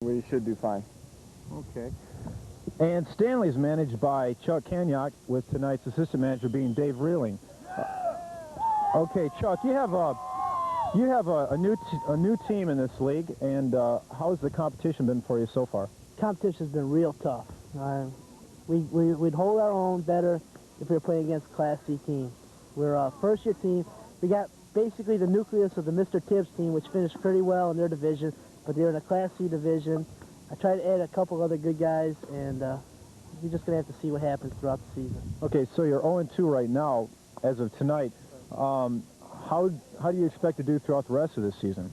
we should do fine. Okay. And Stanley's managed by Chuck Kanyok, with tonight's assistant manager being Dave Reeling. Okay, Chuck, you have a new team in this league, and how's the competition been for you so far? Competition's been real tough. We'd hold our own better if we were playing against a Class C team. We're a first-year team. We got basically the nucleus of the Mr. Tibbs team, which finished pretty well in their division, but they're in a Class C division. I tried to add a couple other good guys, and we're just going to have to see what happens throughout the season. Okay, so you're 0-2 right now, as of tonight. How do you expect to do throughout the rest of this season?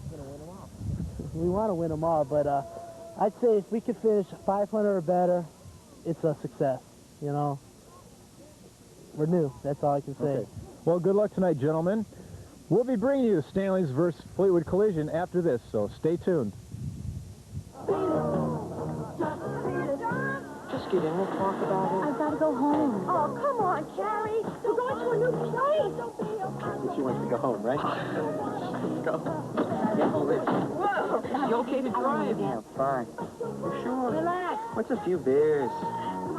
We want to win them all, but I'd say if we could finish 500 or better, it's a success, you know. We're new, that's all I can say. Okay. Well, good luck tonight, gentlemen. We'll be bringing you Stanley's versus Fleetwood Collision after this, so stay tuned. Just get in, we'll talk about it. I've got to go home. Oh, come on, Carrie. We're going to a new place. She wants to go home, right? Let's go. Whoa! You okay to drive? Yeah, fine. You sure? Relax. What's a few beers?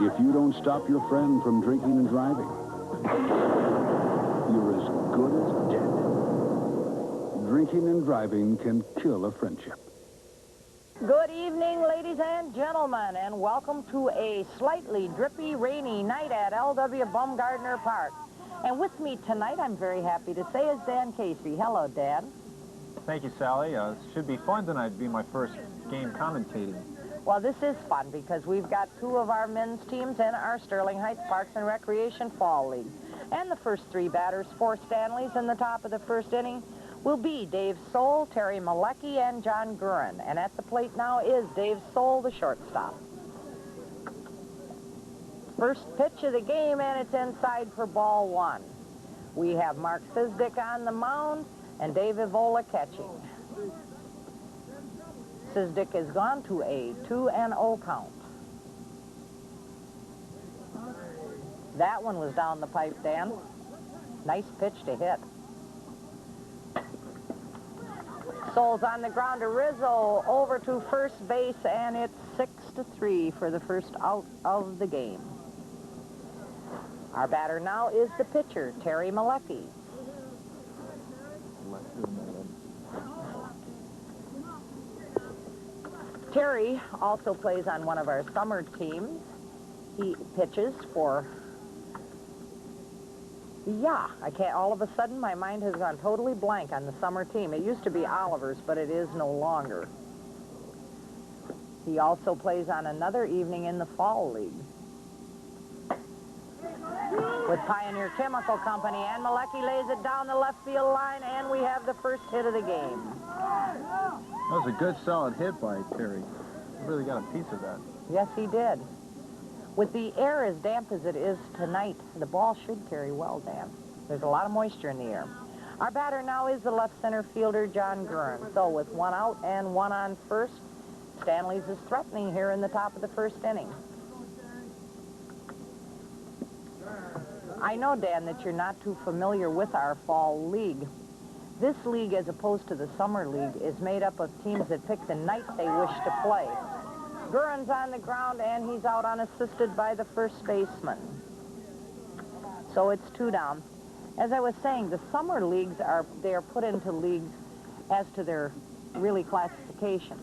If you don't stop your friend from drinking and driving, you're as good as dead. Drinking and driving can kill a friendship. Good evening, ladies and gentlemen, and welcome to a slightly drippy, rainy night at L.W. Baumgardner Park. And with me tonight, I'm very happy to say, is Dan Casey. Hello, Dan. Thank you, Sally. It should be fun tonight to be my first game commentating. Well, this is fun because we've got two of our men's teams in our Sterling Heights Parks and Recreation Fall League. And the first three batters for Stanley's in the top of the first inning will be Dave Soul, Terry Malecki, and John Gurin. And at the plate now is Dave Soul, the shortstop. First pitch of the game, and it's inside for ball one. We have Mark Sizdick on the mound and Dave Evola catching. Sizdick has gone to a 2-0 count. That one was down the pipe, Dan. Nice pitch to hit. Soul's on the ground to Rizzo, over to first base, and it's 6-3 for the first out of the game. Our batter now is the pitcher, Terry Malecki. Terry also plays on one of our summer teams. He pitches for... Yeah, I can't, all of a sudden my mind has gone totally blank on the summer team. It used to be Oliver's, but it is no longer. He also plays on another evening in the Fall League with Pioneer Chemical Company, and Malecki lays it down the left field line, and we have the first hit of the game. That was a good, solid hit by Terry. He really got a piece of that. Yes, he did. With the air as damp as it is tonight, the ball should carry well, Dan. There's a lot of moisture in the air. Our batter now is the left center fielder, John Gurin. So with one out and one on first, Stanley's is threatening here in the top of the first inning. I know, Dan, that you're not too familiar with our fall league. This league, as opposed to the summer league, is made up of teams that pick the night they wish to play. Gurin's on the ground, and he's out unassisted by the first baseman. So it's 2 down. As I was saying, the summer leagues are put into leagues as to their really classification.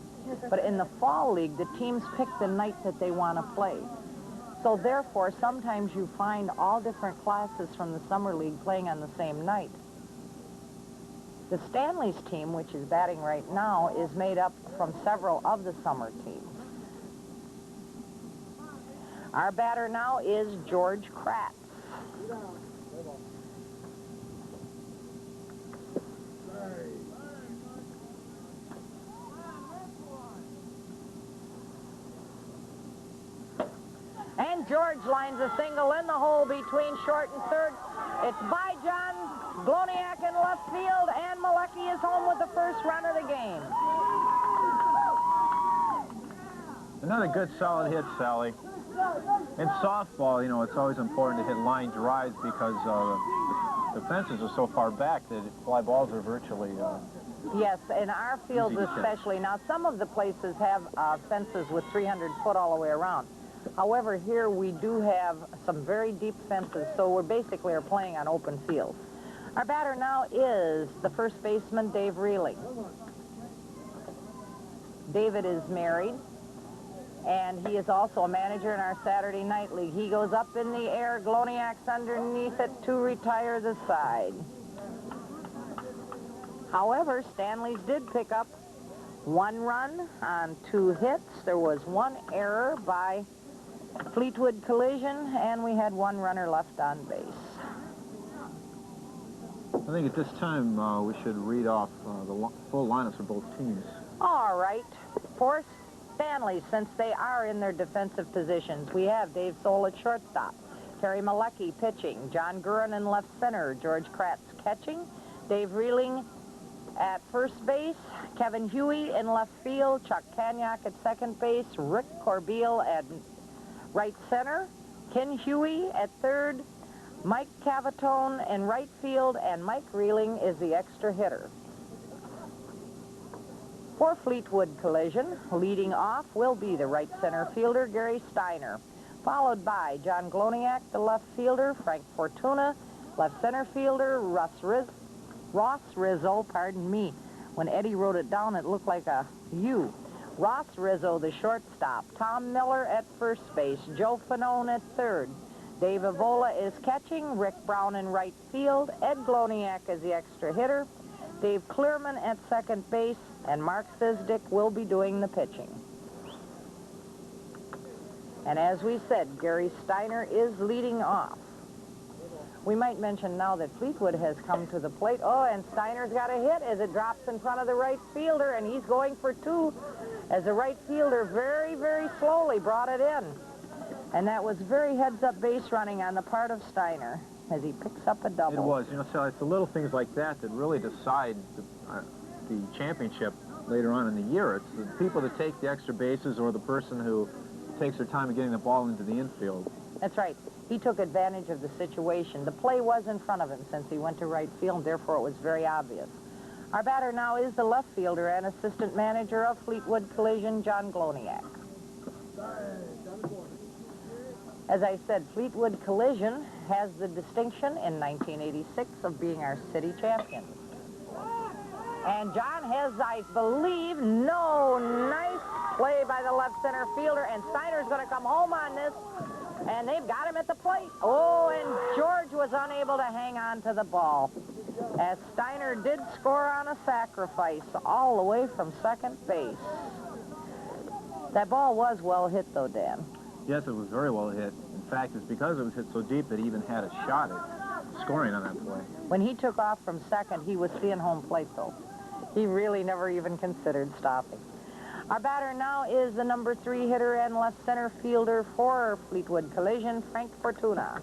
But in the fall league, the teams pick the night that they want to play. So therefore, sometimes you find all different classes from the summer league playing on the same night. The Stanley's team, which is batting right now, is made up from several of the summer teams. Our batter now is George Kratz. And George lines a single in the hole between short and third. It's by John Gloniak in left field, and Malecki is home with the first run of the game. Another good, solid hit, Sally. In softball, you know, it's always important to hit line drives because the fences are so far back that fly balls are virtually Yes, in our fields especially. Now, some of the places have fences with 300 foot all the way around. However, here we do have some very deep fences, so we're basically playing on open fields. Our batter now is the first baseman, Dave Reeling. David is married, and he is also a manager in our Saturday Night League. He goes up in the air, Gloniak's underneath it to retire the side. However, Stanley's did pick up 1 run on 2 hits. There was 1 error by Fleetwood Collision, and we had 1 runner left on base. I think at this time we should read off the full lineups for both teams. All right. For Stanley, since they are in their defensive positions, we have Dave Soul at shortstop, Terry Malecki pitching, John Gurin in left center, George Kratz catching, Dave Reeling at first base, Kevin Huey in left field, Chuck Kanyak at second base, Rick Corbeil at right center, Ken Huey at third, Mike Cavatone in right field, and Mike Reeling is the extra hitter. For Fleetwood Collision, leading off will be the right center fielder, Gary Steiner, followed by John Gloniak, the left fielder, Frank Fortuna, left center fielder, Ross Rizzo, pardon me. When Eddie wrote it down, it looked like a U. Ross Rizzo, the shortstop, Tom Miller at first base, Joe Fanone at third, Dave Avola is catching, Rick Brown in right field, Ed Gloniak is the extra hitter, Dave Clearman at second base, and Mark Sizdick will be doing the pitching. And as we said, Gary Steiner is leading off. We might mention now that Fleetwood has come to the plate. Oh, and Steiner's got a hit as it drops in front of the right fielder, and he's going for 2 as the right fielder very, very slowly brought it in. And that was very heads-up base running on the part of Steiner as he picks up a double. It was. You know, so it's the little things like that that really decide the championship later on in the year. It's the people that take the extra bases or the person who takes their time in getting the ball into the infield. That's right. He took advantage of the situation. The play was in front of him since he went to right field, therefore it was very obvious. Our batter now is the left fielder and assistant manager of Fleetwood Collision, John Gloniak. As I said, Fleetwood Collision has the distinction in 1986 of being our city champions. And John has, I believe, nice play by the left center fielder, and Steiner's going to come home on this, and they've got him at the plate. Oh, and George was unable to hang on to the ball, as Steiner did score on a sacrifice all the way from second base. That ball was well hit, though, Dan. Yes, it was very well hit. In fact, it's because it was hit so deep that he even had a shot at scoring on that play. When he took off from second, he was seeing home plate, though. He really never even considered stopping. Our batter now is the number 3 hitter and left center fielder for Fleetwood Collision, Frank Fortuna.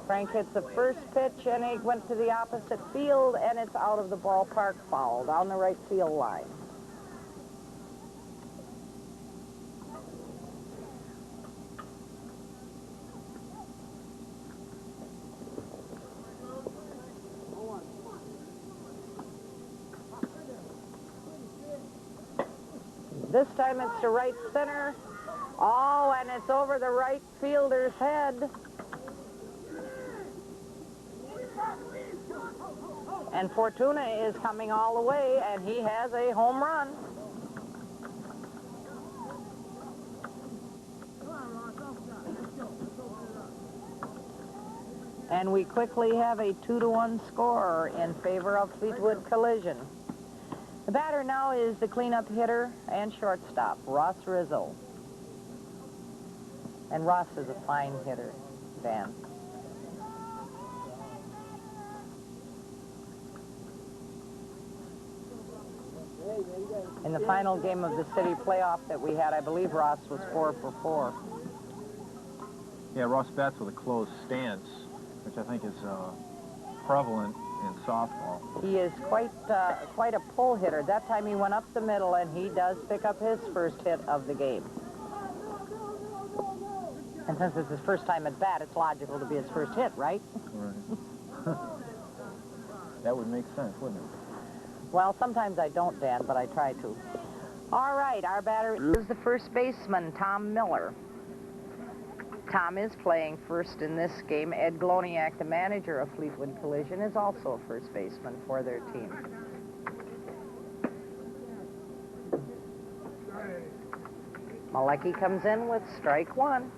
Frank hits the first pitch, and he went to the opposite field, and it's out of the ballpark foul down the right field line. This time it's to right center. Oh, and it's over the right fielder's head. And Fortuna is coming all the way, and he has a home run. And we quickly have a 2-1 score in favor of Fleetwood Collision. The batter now is the cleanup hitter and shortstop, Ross Rizzo. And Ross is a fine hitter, Dan. In the final game of the city playoff that we had, I believe Ross was 4 for 4. Yeah, Ross bats with a closed stance, which I think is prevalent in softball. He is quite a pull hitter. That time he went up the middle, and he does pick up his first hit of the game. And since it's his first time at bat, it's logical to be his first hit, right? Right. That would make sense, wouldn't it? Well, sometimes I don't, Dan, but I try to. All right, our batter is the first baseman, Tom Miller. Tom is playing first in this game. Ed Gloniak, the manager of Fleetwood Collision, is also a first baseman for their team. Malecki comes in with strike one.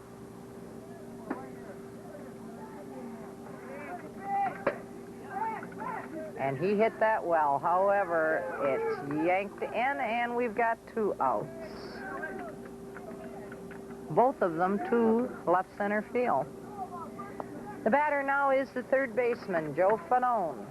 And he hit that well. However, it's yanked in, and we've got 2 outs. Both of them to left center field. The batter now is the third baseman, Joe Fanone.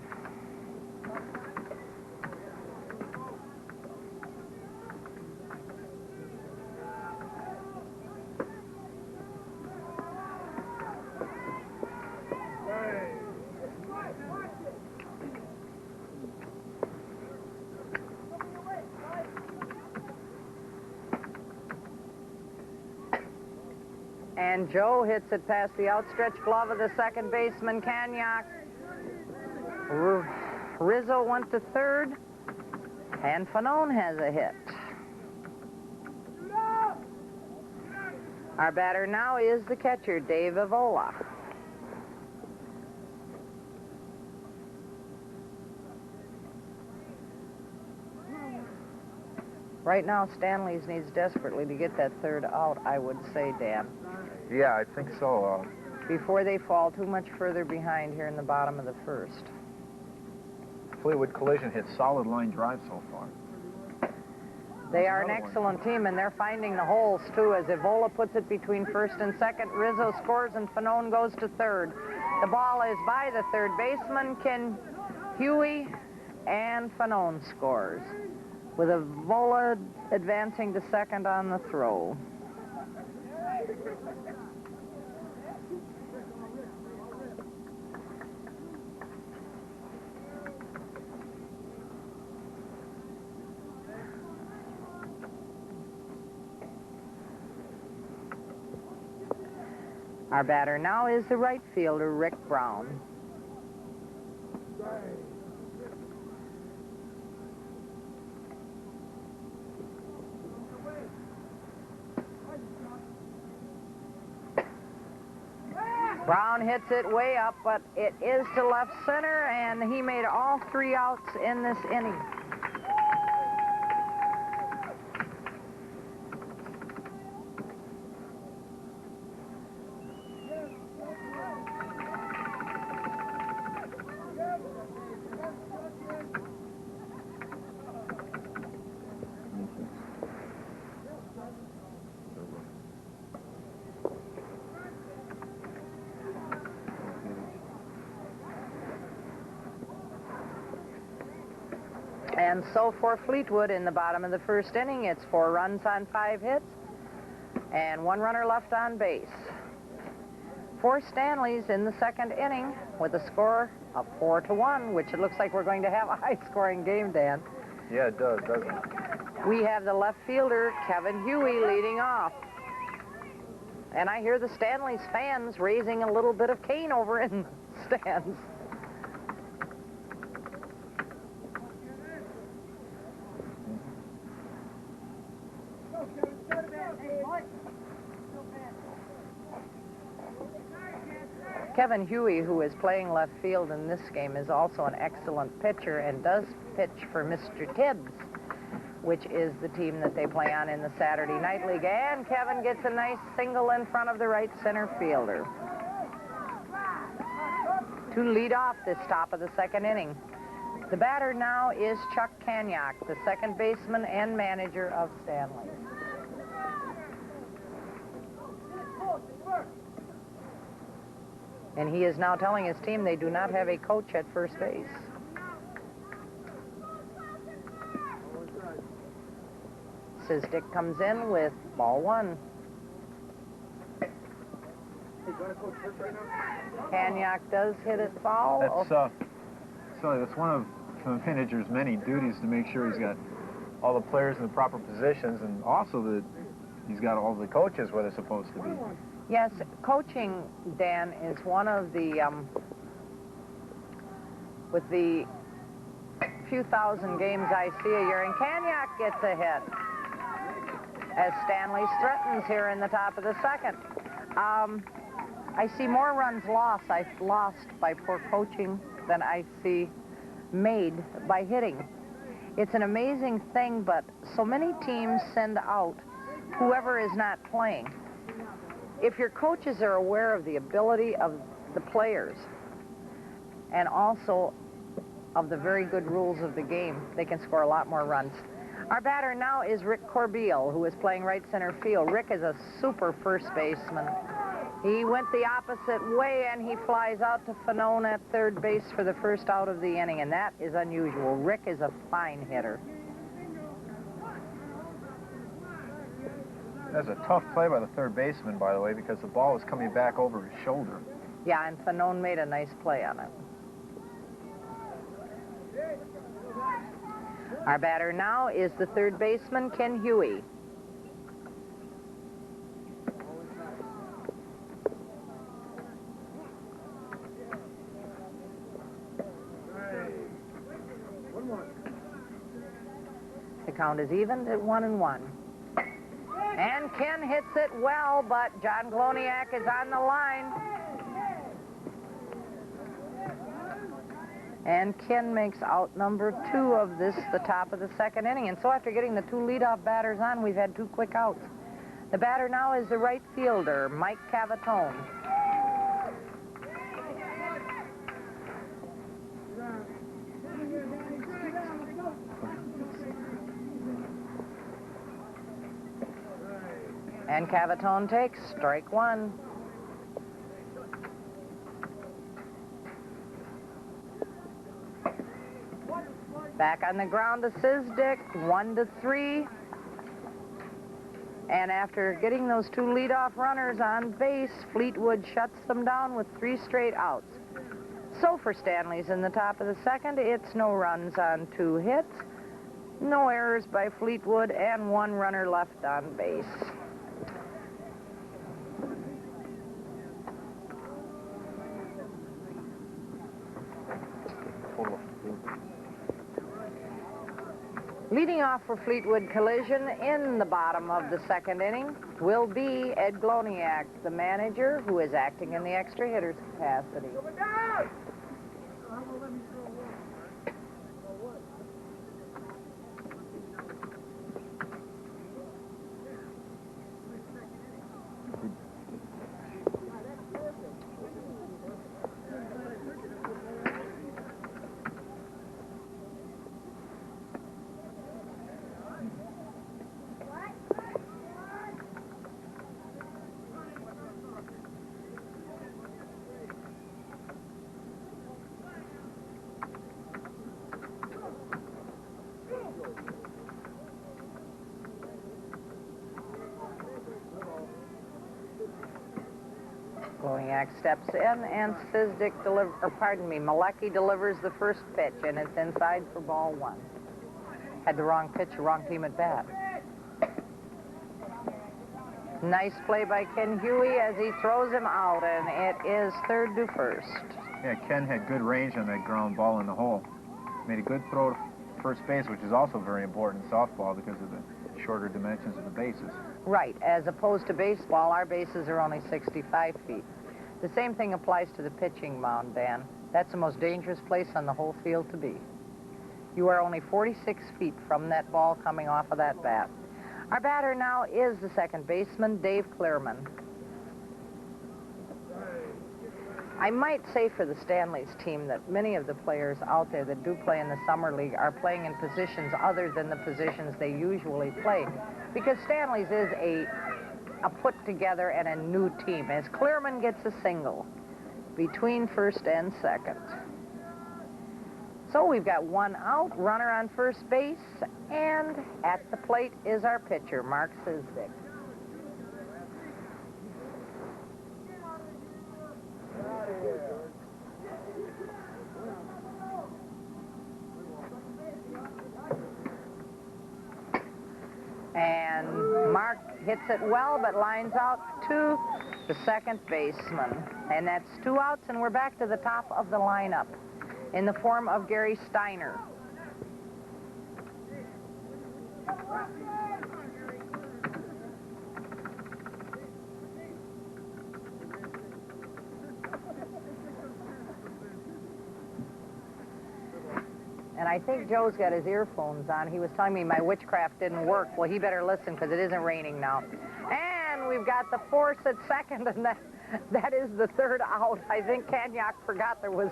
And Joe hits it past the outstretched glove of the second baseman, Kanyak. Rizzo went to third, and Fanone has a hit. Our batter now is the catcher, Dave Evola. Right now, Stanley's needs desperately to get that third out, I would say, Dan. Yeah, I think so. Before they fall too much further behind here in the bottom of the first. Fleetwood Collision hit solid line drive so far. They are an excellent team, and they're finding the holes, too, as Evola puts it between first and second. Rizzo scores, and Fanone goes to third. The ball is by the third baseman, Ken Huey, and Fanone scores, with Evola advancing to second on the throw. Our batter now is the right fielder, Rick Brown. Brown hits it way up, but it is to left center, and he made all 3 outs in this inning. And so for Fleetwood in the bottom of the first inning, it's 4 runs on 5 hits and 1 runner left on base. For Stanley's in the second inning with a score of 4-1, which it looks like we're going to have a high-scoring game, Dan. Yeah, it does, doesn't it? We have the left fielder, Kevin Huey, leading off. And I hear the Stanley's fans raising a little bit of Cain over in the stands. Kevin Huey, who is playing left field in this game, is also an excellent pitcher and does pitch for Mr. Tibbs, which is the team that they play on in the Saturday Night League. And Kevin gets a nice single in front of the right center fielder to lead off this top of the second inning. The batter now is Chuck Kanyak, the second baseman and manager of Stanley. And he is now telling his team they do not have a coach at first base. Sizdick comes in with ball 1. Kanyak does hit it foul. That's one of the manager's many duties, to make sure he's got all the players in the proper positions, and also that he's got all the coaches where they're supposed to be. Yes, coaching, Dan, is one of the, with the few thousand games I see a year, and Kanyak gets a hit as Stanley threatens here in the top of the second. I see more runs lost by poor coaching than I see made by hitting. It's an amazing thing, but so many teams send out whoever is not playing. If your coaches are aware of the ability of the players and also of the very good rules of the game, they can score a lot more runs. Our batter now is Rick Corbeil, who is playing right center field. Rick is a super first baseman. He went the opposite way, and he flies out to Fanone at third base for the first out of the inning, and that is unusual. Rick is a fine hitter. That's a tough play by the third baseman, by the way, because the ball was coming back over his shoulder. Yeah, and Fanone made a nice play on it. Our batter now is the third baseman, Ken Huey. The count is even at 1-1. And Ken hits it well, but John Gloniak is on the line. And Ken makes out number 2 of this, the top of the second inning. And so after getting the 2 leadoff batters on, we've had 2 quick outs. The batter now is the right fielder, Mike Cavatone. And Cavatone takes strike 1. Back on the ground to Sizdick, 1-3. And after getting those 2 leadoff runners on base, Fleetwood shuts them down with 3 straight outs. So for Stanley's in the top of the second, it's no runs on 2 hits, no errors by Fleetwood, and 1 runner left on base. Leading off for Fleetwood Collision in the bottom of the second inning will be Ed Gloniak, the manager, who is acting in the extra hitter's capacity. Gloniak steps in, and Malecki delivers the first pitch, and it's inside for ball 1. Had the wrong pitch, wrong team at bat. Nice play by Ken Huey as he throws him out, and it is third to first. Yeah, Ken had good range on that ground ball in the hole. Made a good throw to first base, which is also very important in softball because of the shorter dimensions of the bases. Right, as opposed to baseball, our bases are only 65 feet. The same thing applies to the pitching mound, Dan. That's the most dangerous place on the whole field to be. You are only 46 feet from that ball coming off of that bat. Our batter now is the second baseman, Dave Clearman. I might say for the Stanley's team that many of the players out there that do play in the summer league are playing in positions other than the positions they usually play, because Stanley's is a put together and a new team, as Clearman gets a single between first and second. So we've got 1 out, runner on first base, and at the plate is our pitcher, Mark Sizdick. And Mark hits it well, but lines out to the second baseman. And that's 2 outs, and we're back to the top of the lineup in the form of Gary Steiner. And I think Joe's got his earphones on. He was telling me my witchcraft didn't work. Well, he better listen because it isn't raining now. And we've got the force at second, and that is the third out. I think Kanyak forgot there was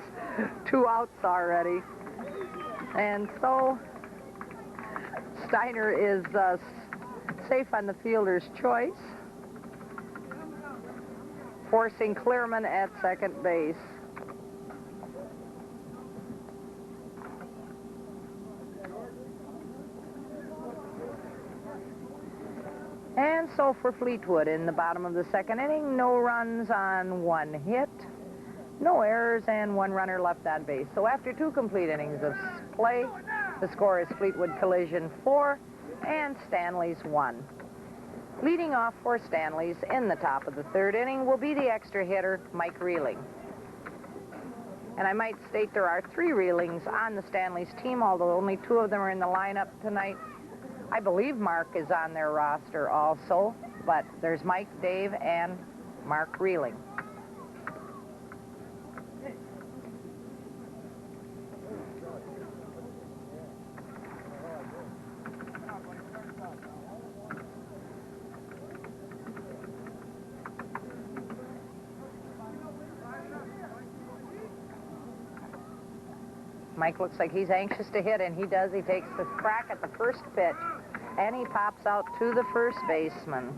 2 outs already. And so Steiner is safe on the fielder's choice, forcing Clearman at second base. And so for Fleetwood in the bottom of the second inning, no runs on 1 hit, no errors, and 1 runner left on base. So after 2 complete innings of play, the score is Fleetwood Collision 4 and Stanley's 1. Leading off for Stanley's in the top of the 3rd inning will be the extra hitter, Mike Reeling. And I might state there are 3 Reelings on the Stanley's team, although only 2 of them are in the lineup tonight. I believe Mark is on their roster also, but there's Mike, Dave, and Mark Reeling. Mike looks like he's anxious to hit, and he does. He takes the crack at the first pitch, and he pops out to the first baseman.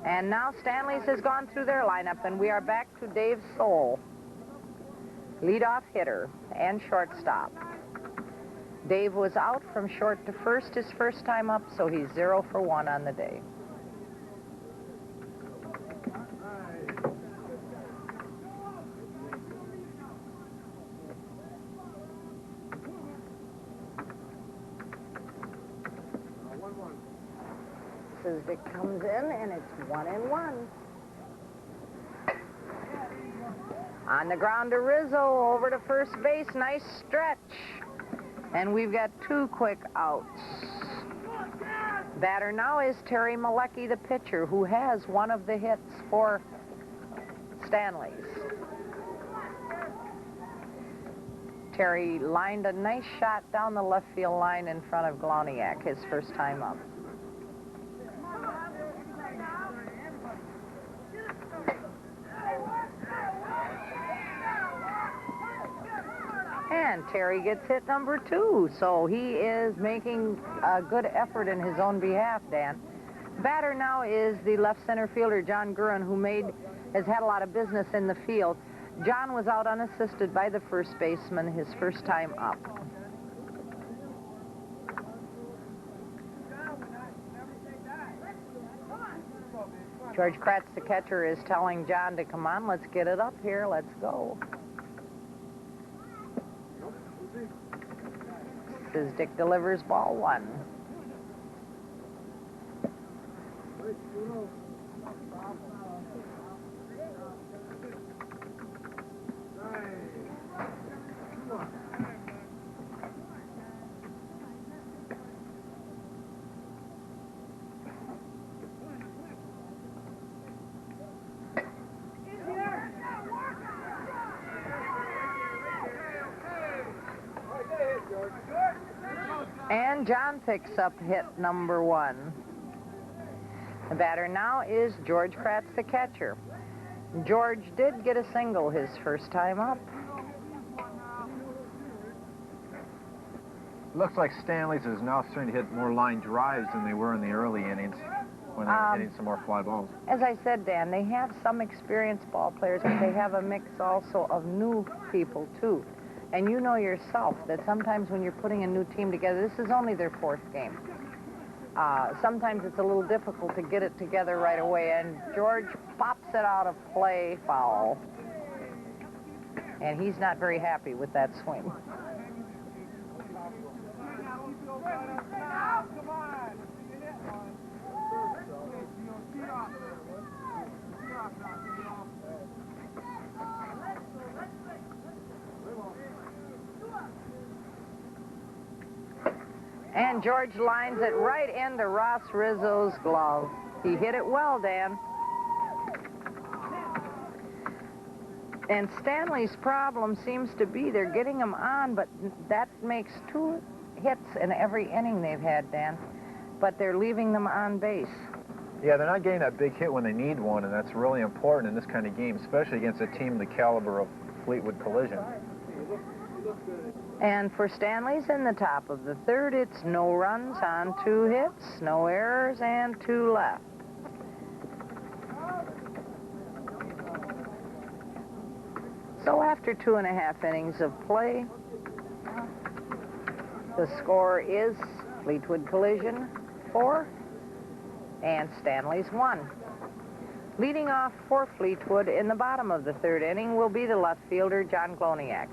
And now Stanley's has gone through their lineup, and we are back to Dave Soul, leadoff hitter and shortstop. Dave was out from short to first his first time up, so he's 0 for 1 on the day. It comes in, and it's 1-1. On the ground to Rizzo, over to first base, nice stretch. And we've got 2 quick outs. Batter now is Terry Malecki, the pitcher, who has one of the hits for Stanley's. Terry lined a nice shot down the left field line in front of Gloniak, his first time up. And Terry gets hit number 2, so he is making a good effort in his own behalf, Dan. Batter now is the left center fielder, John Gurin, who has had a lot of business in the field. John was out unassisted by the first baseman his first time up. George Kratz, the catcher, is telling John to come on, let's get it up here, let's go. This is Dick delivers ball 1. And John picks up hit number 1. The batter now is George Kratz, the catcher. George did get a single his first time up. Looks like Stanley's is now starting to hit more line drives than they were in the early innings when they were hitting some more fly balls. As I said, Dan, they have some experienced ball players, but they have a mix also of new people, too. And you know yourself that sometimes when you're putting a new team together, this is only their 4th game. Sometimes it's a little difficult to get it together right away, and George pops it out of play, foul. And he's not very happy with that swing. And George lines it right into Ross Rizzo's glove. He hit it well, Dan. And Stanley's problem seems to be they're getting them on, but that makes 2 hits in every inning they've had, Dan. But they're leaving them on base. Yeah, they're not getting that big hit when they need one, and that's really important in this kind of game, especially against a team the caliber of Fleetwood Collision. And for Stanley's in the top of the 3rd, it's no runs on 2 hits, no errors, and 2 left. So after 2.5 innings of play, the score is Fleetwood Collision 4 and Stanley's 1. Leading off for Fleetwood in the bottom of the 3rd inning will be the left fielder, John Gloniak.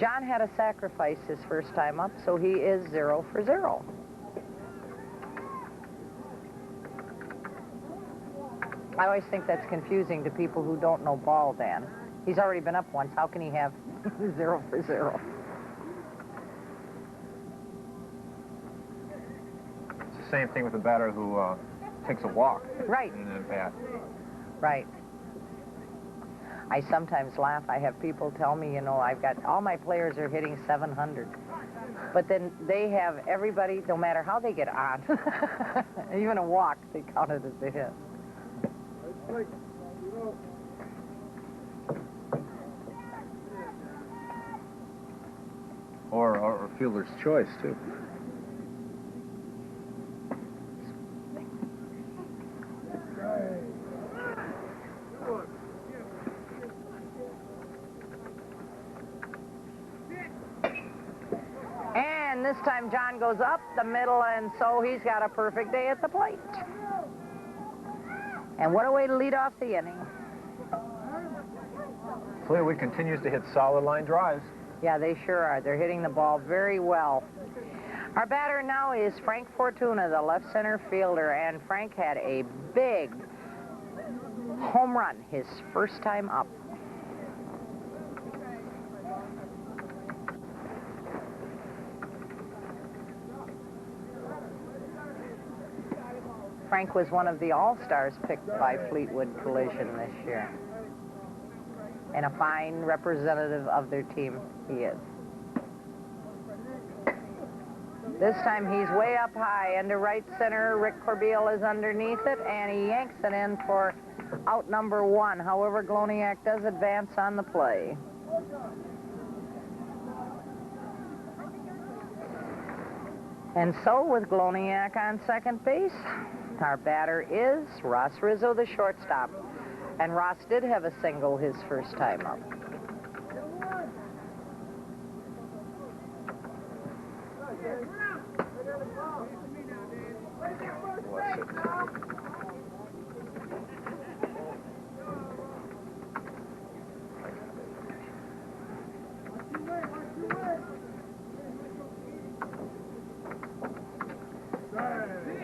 John had a sacrifice his first time up, so he is 0 for 0. I always think that's confusing to people who don't know ball, Dan. He's already been up once. How can he have 0 for 0? It's the same thing with a batter who takes a walk. Right. In an at-bat. Right. I sometimes laugh. I have people tell me, you know, I've got all my players are hitting 700. But then they have everybody, no matter how they get on, even a walk, they count it as a hit. Or fielder's choice, too. And this time John goes up the middle, and so he's got a perfect day at the plate. And what a way to lead off the inning. Fleetwood continues to hit solid line drives. Yeah, they sure are. They're hitting the ball very well. Our batter now is Frank Fortuna, the left center fielder, and Frank had a big home run his first time up. Frank was one of the all-stars picked by Fleetwood Collision this year. And a fine representative of their team he is. This time he's way up high into right center. Rick Corbeil is underneath it, and he yanks it in for out number 1. However, Gloniak does advance on the play. And so with Gloniak on second base, our batter is Ross Rizzo, the shortstop. And Ross did have a single his first time up.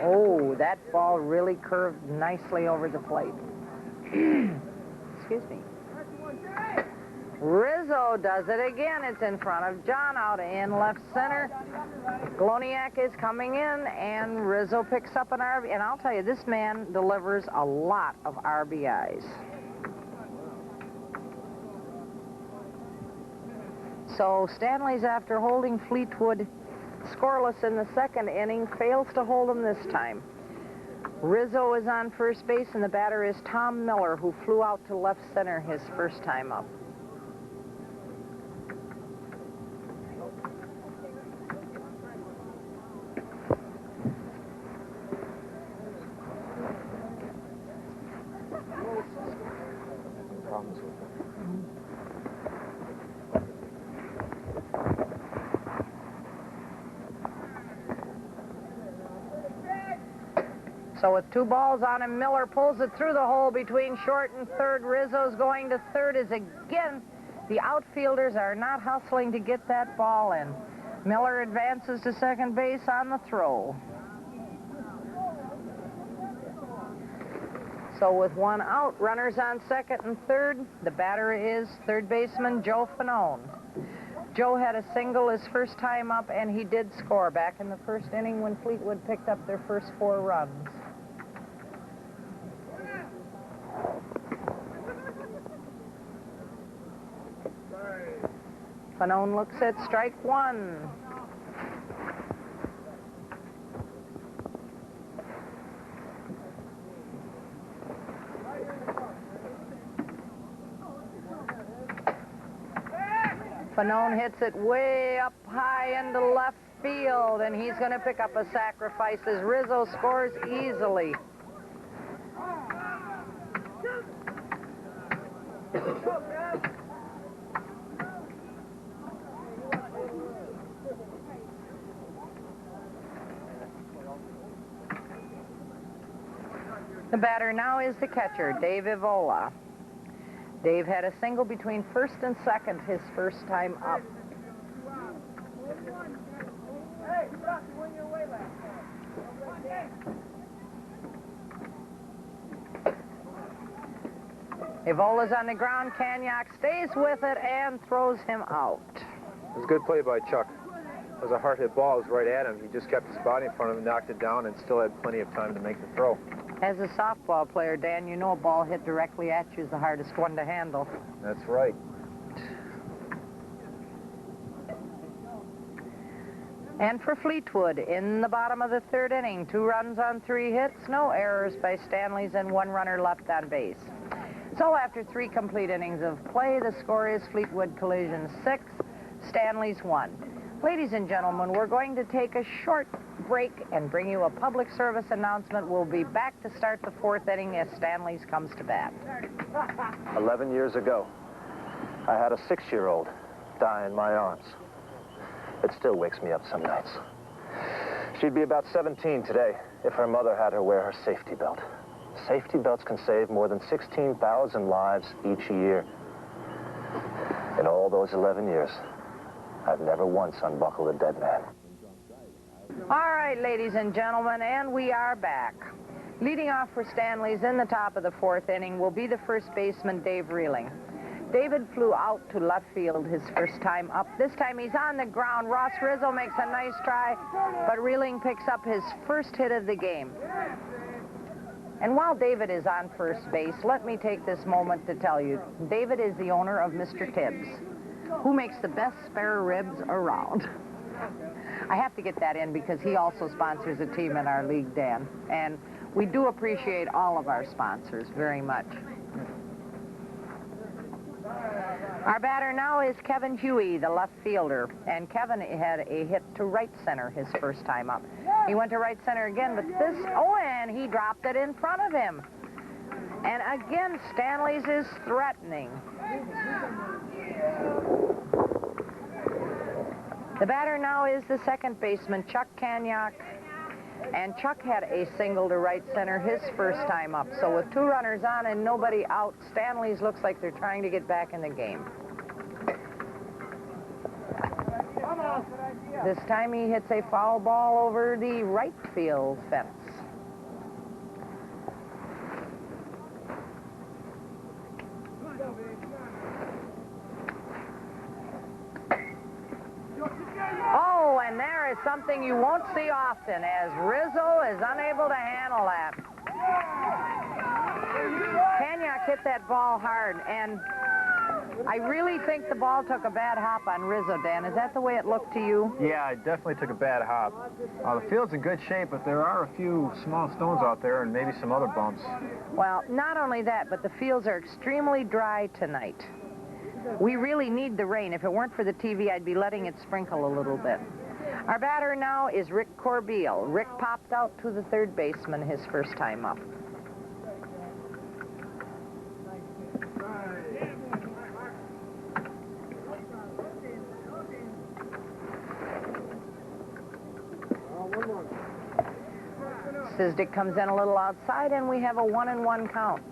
Oh, that ball really curved nicely over the plate. Excuse me. Rizzo does it again. It's in front of John out in left center. Gloniak is coming in, and Rizzo picks up an RBI. And I'll tell you, this man delivers a lot of RBIs. So Stanley's, after holding Fleetwood scoreless in the second inning, fails to hold him this time. Rizzo is on first base, and the batter is Tom Miller, who flew out to left center his first time up. So with 2 balls on him, Miller pulls it through the hole between short and third. Rizzo's going to third as again the outfielders are not hustling to get that ball in. Miller advances to second base on the throw. So with 1 out, runners on second and third, the batter is third baseman Joe Fanone. Joe had a single his first time up, and he did score back in the first inning when Fleetwood picked up their first 4 runs. Fanone looks at strike 1. Fanone hits it way up high into left field, and he's going to pick up a sacrifice as Rizzo scores easily. The batter now is the catcher, Dave Ivola. Dave had a single between first and second his first time up. Ivola's on the ground. Kanyak stays with it and throws him out. It was a good play by Chuck. It was a hard hit ball. It was right at him. He just kept his body in front of him, knocked it down, and still had plenty of time to make the throw. As a softball player, Dan, you know a ball hit directly at you is the hardest one to handle. That's right. And for Fleetwood, in the bottom of the 3rd inning, 2 runs on 3 hits, no errors by Stanley's, and 1 runner left on base. So after 3 complete innings of play, the score is Fleetwood Collision 6, Stanley's 1. Ladies and gentlemen, we're going to take a short break and bring you a public service announcement. We'll be back to start the 4th inning as Stanley's comes to bat. 11 years ago, I had a 6-year-old die in my arms. It still wakes me up some nights. She'd be about 17 today if her mother had her wear her safety belt. Safety belts can save more than 16,000 lives each year. In all those 11 years, I've never once unbuckled a dead man. All right, ladies and gentlemen, and we are back. Leading off for Stanley's in the top of the 4th inning will be the first baseman, Dave Reeling. David flew out to left field his first time up. This time he's on the ground. Ross Rizzo makes a nice try, but Reeling picks up his first hit of the game. And while David is on first base, let me take this moment to tell you, David is the owner of Mr. Tibbs, who makes the best spare ribs around. I have to get that in because he also sponsors a team in our league, Dan. And we do appreciate all of our sponsors very much. Our batter now is Kevin Huey, the left fielder. And Kevin had a hit to right center his first time up. He went to right center again, but and he dropped it in front of him. And again, Stanley's is threatening. The batter now is the second baseman, Chuck Kanyak. And Chuck had a single to right center his first time up. So with 2 runners on and nobody out, Stanley's looks like they're trying to get back in the game. This time he hits a foul ball over the right field fence. Oh, and there is something you won't see often, as Rizzo is unable to handle that. Kanyak hit that ball hard, and I really think the ball took a bad hop on Rizzo, Dan. Is that the way it looked to you? Yeah, it definitely took a bad hop. The field's in good shape, but there are a few small stones out there and maybe some other bumps. Well, not only that, but the fields are extremely dry tonight. We really need the rain. If it weren't for the TV, I'd be letting it sprinkle a little bit. Our batter now is Rick Corbeil. Rick popped out to the third baseman his first time up. Sizdick comes in a little outside, and we have a 1-1 count.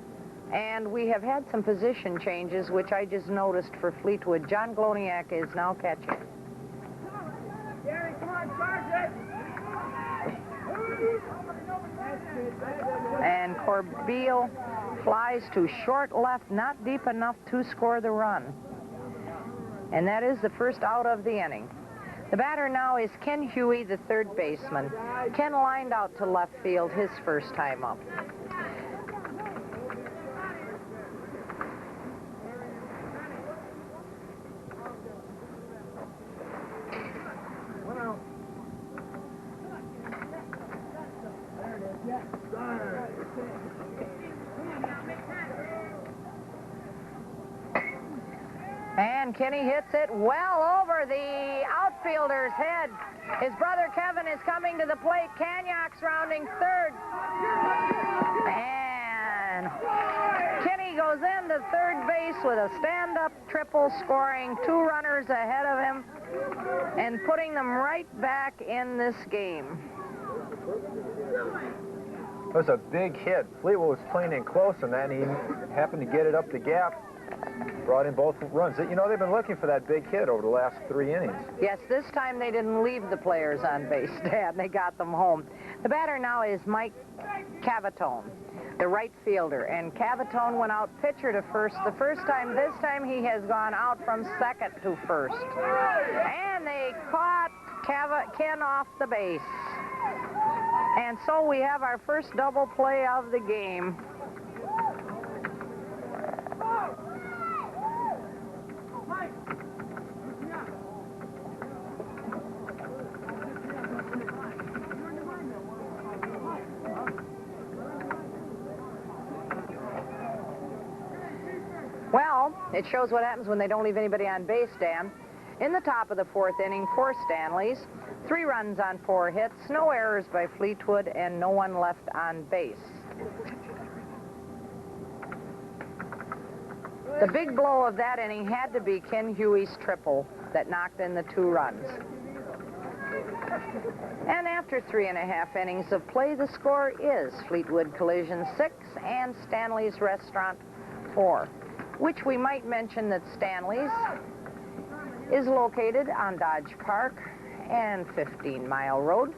And we have had some position changes, which I just noticed for Fleetwood. John Gloniak is now catching. And Corbeil flies to short left, not deep enough to score the run. And that is the first out of the inning. The batter now is Ken Huey, the third baseman. Ken lined out to left field his first time up. And Kenny hits it well over the outfielder's head. His brother Kevin is coming to the plate. Kanyak's rounding third. And Kenny goes into third base with a stand-up triple, scoring 2 runners ahead of him and putting them right back in this game. It was a big hit. Fleetwood was playing in close, and then he happened to get it up the gap. Brought in both runs. You know, they've been looking for that big hit over the last 3 innings. Yes, this time they didn't leave the players on base, Dad. They got them home. The batter now is Mike Cavatone, the right fielder. And Cavatone went out pitcher to first the first time. This time he has gone out from second to first. And they caught Ken off the base. And so we have our first double play of the game. Well, it shows what happens when they don't leave anybody on base, Dan. In the top of the 4th inning, 4 Stanleys, 3 runs on 4 hits, no errors by Fleetwood, and no one left on base. The big blow of that inning had to be Ken Huey's triple that knocked in the 2 runs. And after 3.5 innings of play, the score is Fleetwood Collision 6 and Stanley's Restaurant 4, which we might mention that Stanley's is located on Dodge Park and 15 Mile Road,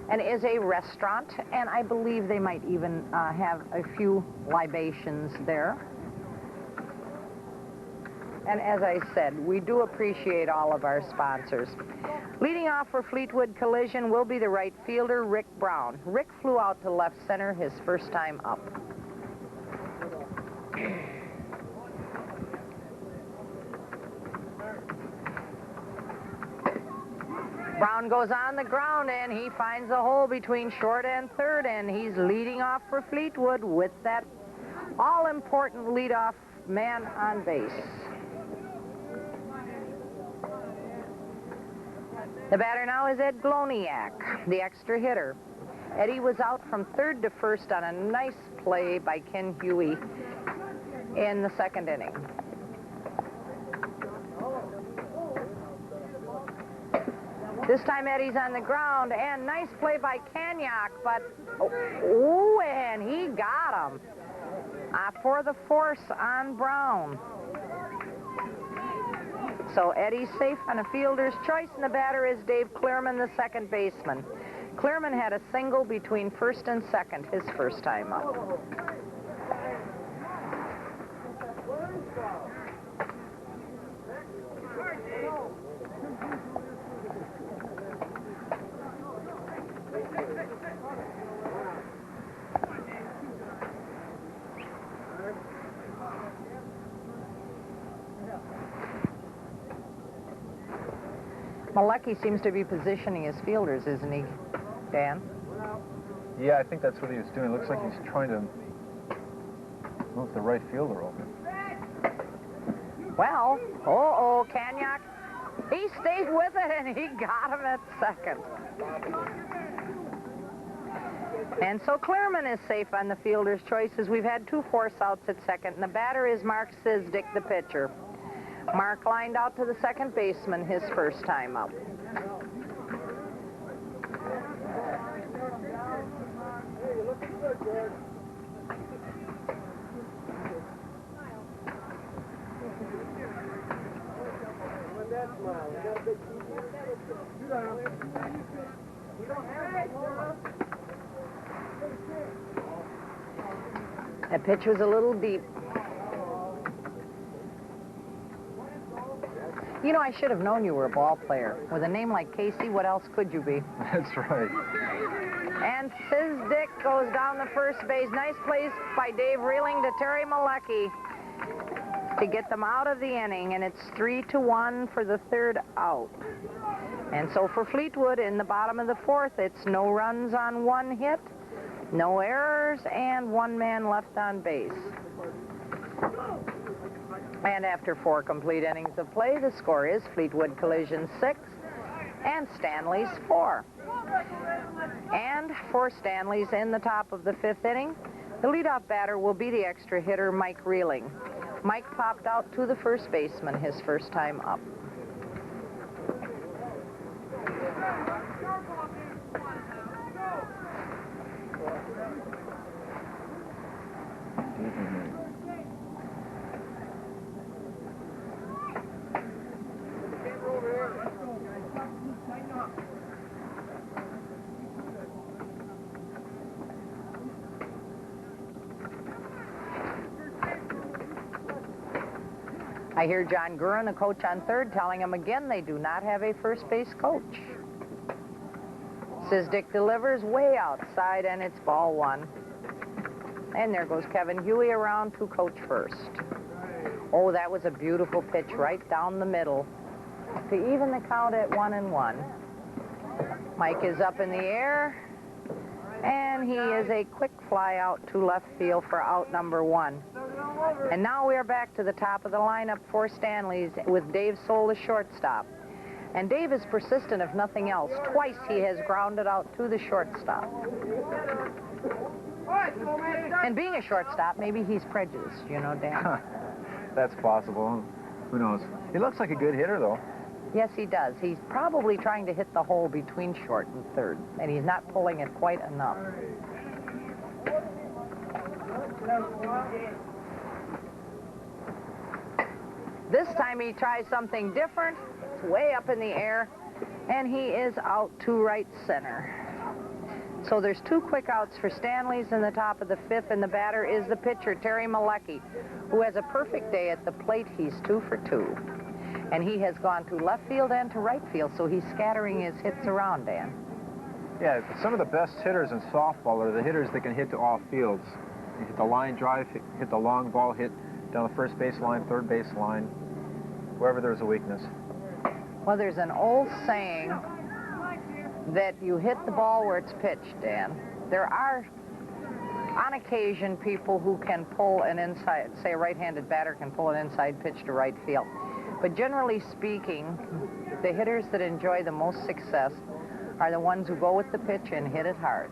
and is a restaurant, and I believe they might even have a few libations there. And as I said, we do appreciate all of our sponsors. Leading off for Fleetwood Collision will be the right fielder, Rick Brown. Rick flew out to left center his first time up. Brown goes on the ground, and he finds a hole between short and third, and he's leading off for Fleetwood with that all-important leadoff man on base. The batter now is Ed Gloniak, the extra hitter. Eddie was out from third to first on a nice play by Ken Huey in the 2nd inning. This time Eddie's on the ground, and nice play by Kanyak, but, oh, and he got him for the force on Brown. So Eddie's safe on a fielder's choice, and the batter is Dave Clearman, the 2nd baseman. Clearman had a single between first and second his first time up. Malecki seems to be positioning his fielders, isn't he, Dan? Yeah, I think that's what he was doing. It looks like he's trying to move the right fielder over. Well, uh-oh, Kanyak, he stayed with it, and he got him at second. And so Clearman is safe on the fielder's choices. We've had 2 force outs at second, and the batter is Mark Sizdick, the pitcher. Mark lined out to the 2nd baseman his first time up. That pitch was a little deep. You know, I should have known you were a ball player. With a name like Casey, what else could you be? That's right. And Sizdick goes down the first base. Nice place by Dave Reeling to Terry Malecki to get them out of the inning, and it's 3-1 for the third out. And so for Fleetwood, in the bottom of the fourth, it's no runs on one hit, no errors, and one man left on base. And after 4 complete innings of play, the score is Fleetwood Collision 6 and Stanley's 4. And for Stanley's in the top of the 5th inning, the leadoff batter will be the extra hitter, Mike Reeling. Mike popped out to the first baseman his first time up. I hear John Gurin, a coach on third, telling him again they do not have a first base coach. Sizdick delivers way outside, and it's ball 1. And there goes Kevin Huey around to coach first. Oh, that was a beautiful pitch right down the middle to even the count at 1-1. Mike is up in the air, and he is a quick fly out to left field for out number 1. And now we are back to the top of the lineup for Stanley's with Dave Soul, the shortstop. And Dave is persistent, if nothing else. Twice he has grounded out to the shortstop. And being a shortstop, maybe he's prejudiced, you know, Dan. That's possible. Who knows? He looks like a good hitter, though. Yes, he does. He's probably trying to hit the hole between short and third, and he's not pulling it quite enough. This time he tries something different. It's way up in the air, and he is out to right center. So there's 2 quick outs for Stanley's in the top of the 5th, and the batter is the pitcher, Terry Malecki, who has a perfect day at the plate. He's 2 for 2. And he has gone to left field and to right field, so he's scattering his hits around, Dan. Yeah, some of the best hitters in softball are the hitters that can hit to all fields. You hit the line drive, hit the long ball, hit down the first base line, third base line, wherever there's a weakness. Well, there's an old saying that you hit the ball where it's pitched, Dan. There are, on occasion, people who can pull an inside, say a right-handed batter can pull an inside pitch to right field. But generally speaking, the hitters that enjoy the most success are the ones who go with the pitch and hit it hard.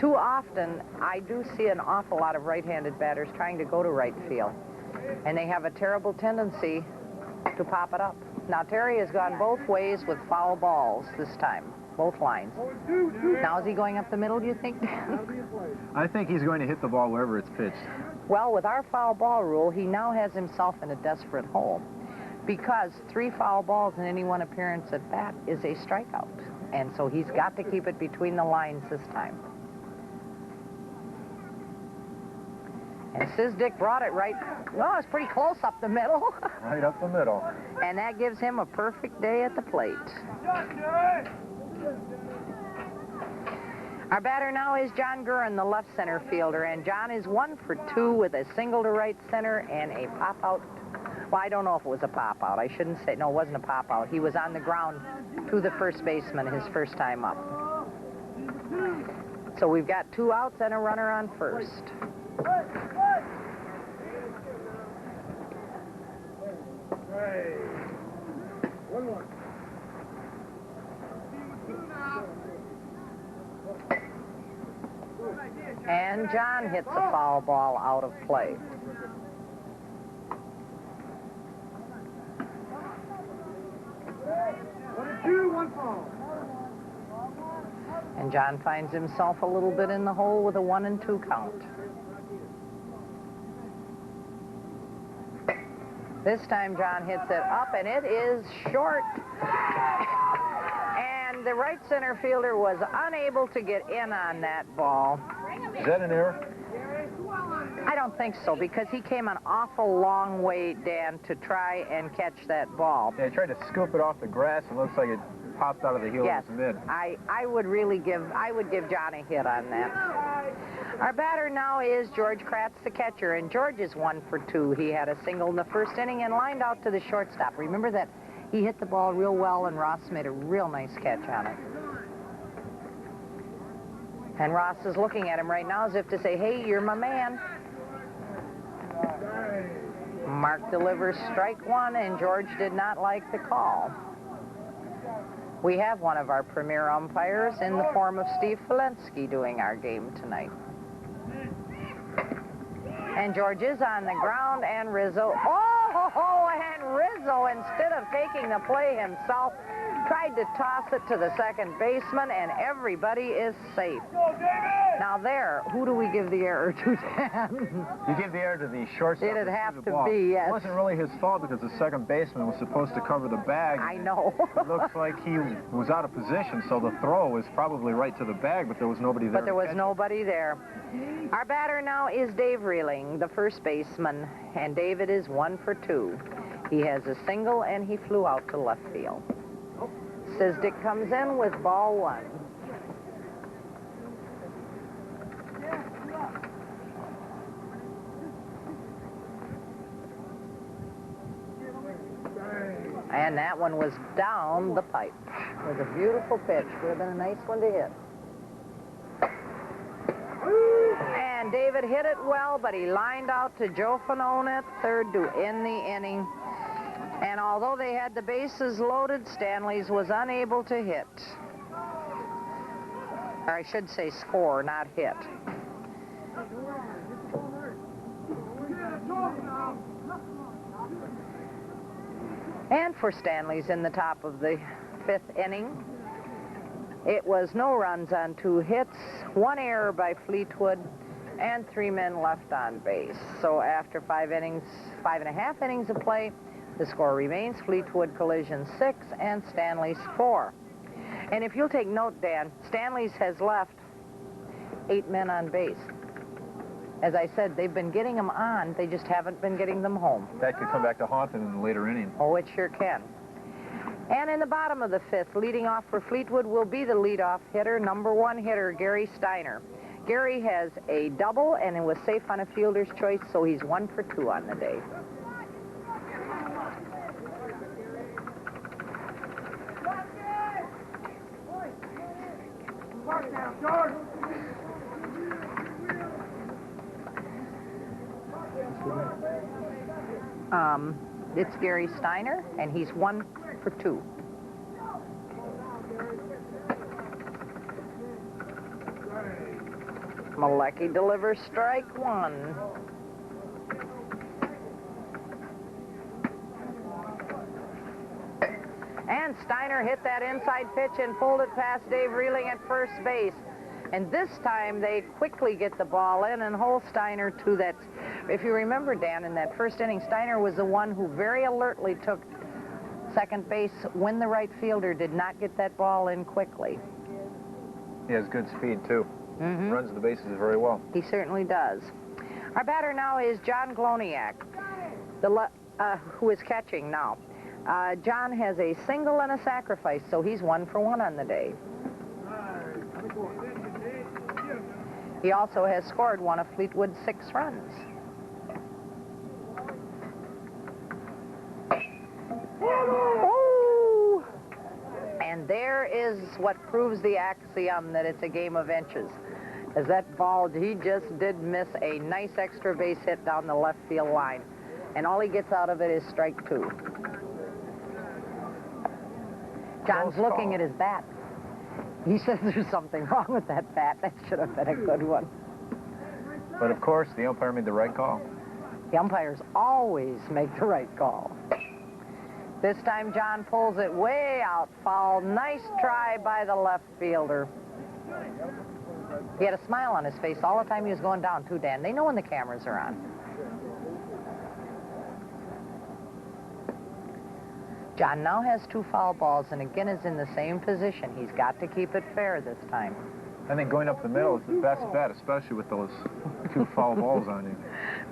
Too often, I do see an awful lot of right-handed batters trying to go to right field, and they have a terrible tendency to pop it up. Now, Terry has gone both ways with foul balls this time, both lines. Now, is he going up the middle, do you think, Dan? I think he's going to hit the ball wherever it's pitched. Well, with our foul ball rule, he now has himself in a desperate hole, because 3 foul balls in any one appearance at bat is a strikeout. And so he's got to keep it between the lines this time. And Sizdick brought it right, well, it's pretty close up the middle. Right up the middle. And that gives him a perfect day at the plate. Our batter now is John Gurin, the left center fielder, and John is 1 for 2 with a single to right center and a pop-out. Well, I don't know if it was a pop-out. I shouldn't say, no, it wasn't a pop-out. He was on the ground to the first baseman his first time up. So we've got 2 outs and a runner on first. And John hits a foul ball out of play. And John finds himself a little bit in the hole with a 1-2 count. This time John hits it up, and it is short. And the right center fielder was unable to get in on that ball. Is that an error? I don't think so, because he came an awful long way, Dan, to try and catch that ball. Yeah, he tried to scoop it off the grass. It looks like it popped out of the heel Yes, of his mid. I would give John a hit on that. Our batter now is George Kratz, the catcher, and George is 1 for 2. He had a single in the first inning and lined out to the shortstop. Remember that he hit the ball real well, and Ross made a real nice catch on it. And Ross is looking at him right now as if to say, hey, you're my man. Mark delivers strike 1, and George did not like the call. We have one of our premier umpires in the form of Steve Falensky doing our game tonight. And George is on the ground, and Rizzo, and Rizzo, instead of taking the play himself, tried to toss it to the second baseman, and everybody is safe. Now there, who do we give the error to, Dan? You give the error to the shortstop. It'd have to ball. be, yes. It wasn't really his fault because the second baseman was supposed to cover the bag. I know. It looks like he was out of position, so the throw was probably right to the bag, but there was nobody there. But there was nobody there. Our batter now is Dave Reeling, the first baseman, and David is 1 for 2. He has a single, and he flew out to left field. Sizdick comes in with ball 1. And that one was down the pipe. It was a beautiful pitch. Would have been a nice one to hit. And David hit it well, but he lined out to Joe Fanone at third to end the inning. And although they had the bases loaded, Stanley's was unable to hit. Or I should say score, not hit. And for Stanley's in the top of the 5th inning, it was no runs on 2 hits, 1 error by Fleetwood, and 3 men left on base. So after 5.5 innings of play, the score remains Fleetwood Collision 6 and Stanley's 4. And if you'll take note, Dan, Stanley's has left 8 men on base. As I said, they've been getting them on, they just haven't been getting them home. That could come back to haunt them in the later innings. Oh, it sure can. And in the bottom of the 5th, leading off for Fleetwood will be the leadoff hitter, number 1 hitter, Gary Steiner. Gary has a double, and it was safe on a fielder's choice, so he's 1 for 2 on the day. It's Gary Steiner, and he's 1 for 2. Malecki delivers strike 1. And Steiner hit that inside pitch and pulled it past Dave Reeling at first base. And this time they quickly get the ball in and hold Steiner to that. If you remember, Dan, in that first inning, Steiner was the one who very alertly took second base when the right fielder did not get that ball in quickly. He has good speed, too. Mm-hmm. Runs the bases very well. He certainly does. Our batter now is John Gloniak, who is catching now. John has a single and a sacrifice, so he's 1 for 1 on the day. He also has scored one of Fleetwood's 6 runs. Oh! And there is what proves the axiom that it's a game of inches. As that ball, he just did miss a nice extra base hit down the left field line. And all he gets out of it is strike 2. John's looking at his bat. He says there's something wrong with that bat. That should have been a good one. But, of course, the umpire made the right call. The umpires always make the right call. This time, John pulls it way out foul. Nice try by the left fielder. He had a smile on his face all the time he was going down, too, Dan. They know when the cameras are on. John now has 2 foul balls and again is in the same position. He's got to keep it fair this time. I think going up the middle is the best bet, especially with those two foul balls on you.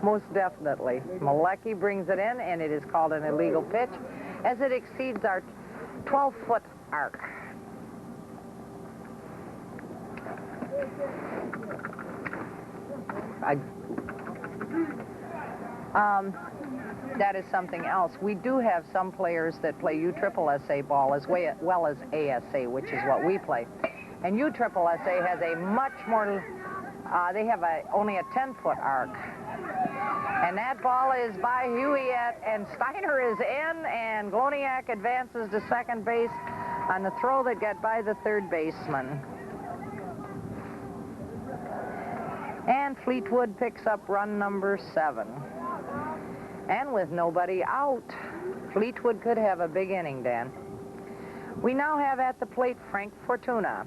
Most definitely. Malecki brings it in, and it is called an illegal pitch as it exceeds our 12-foot arc. That is something else. We do have some players that play USSSA ball as well as ASA, which is what we play. And USSSA has a much more, they have only a 10-foot arc. And that ball is by Huey and Steiner is in, and Gloniak advances to second base on the throw that got by the third baseman. And Fleetwood picks up run number 7. And with nobody out, Fleetwood could have a big inning, Dan. We now have at the plate Frank Fortuna.